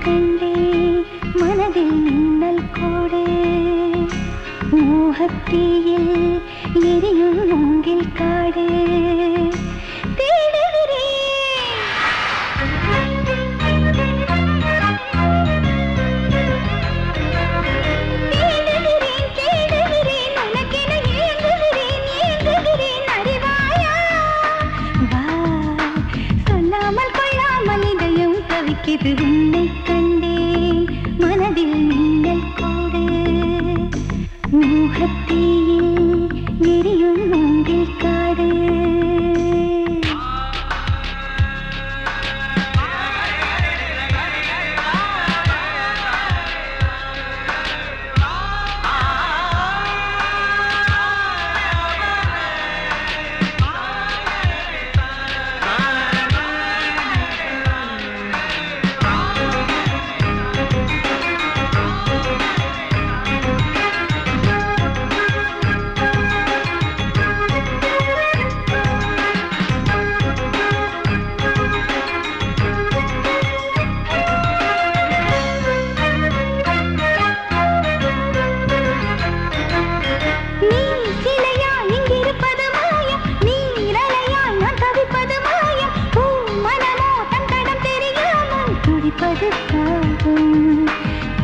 கண்டே மனதில் மின்னல் கோடு மோகத்தீயில் எரியும் மூங்கில் காடு இது உன்னை கண்டேன் மனதில் மின்னல் கோடு மோகத்தீயில் எரியும் மூங்கில் காடு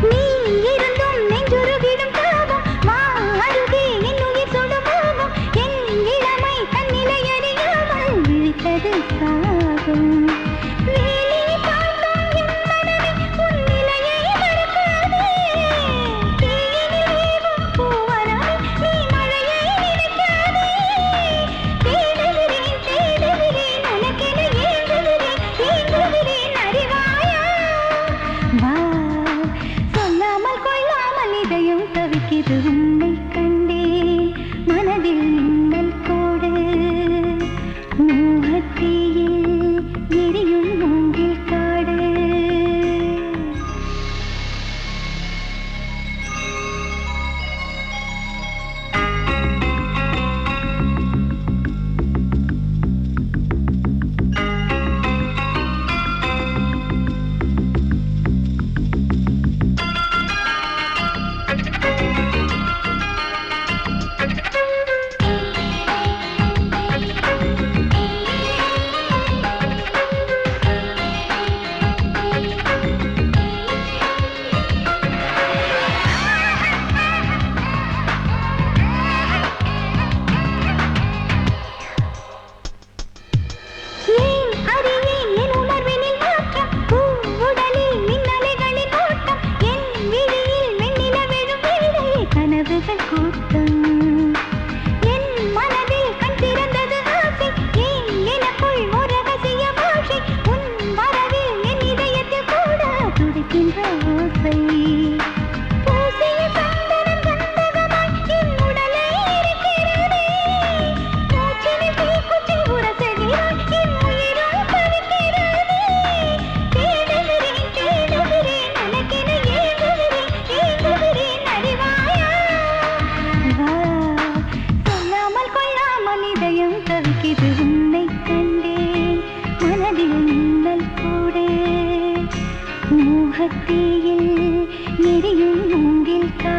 நீ இருந்தும் நெஞ்சுருகிடும் தாபம் வா அருகே என் உயிர் சுடுமோகம் என் இளமை தன்னிலை அறியாமல் விழித்தது சாகும் வேலி பார்க்கும் என் மனமே உன் நிலையை மறக்காதே தீயினில் வேகும் பூவனமே நீ மழையை நினைக்காதே தேடுகிறேன் உனக்கென ஏங்குகிறேன் அறிவாயா வா சொல்லாமல் கொள்ளாமல் இதயம் தவிக்கிறது உன்னை கண்டேன் மனதில் மின்னல் கோடு மோகத்தீயில் எரியும் மூங்கில் காடு இது உன்னை கண்டேன் மனதில் மின்னல் கோடு மோகத்தீயில் எரியும் மூங்கில் காடு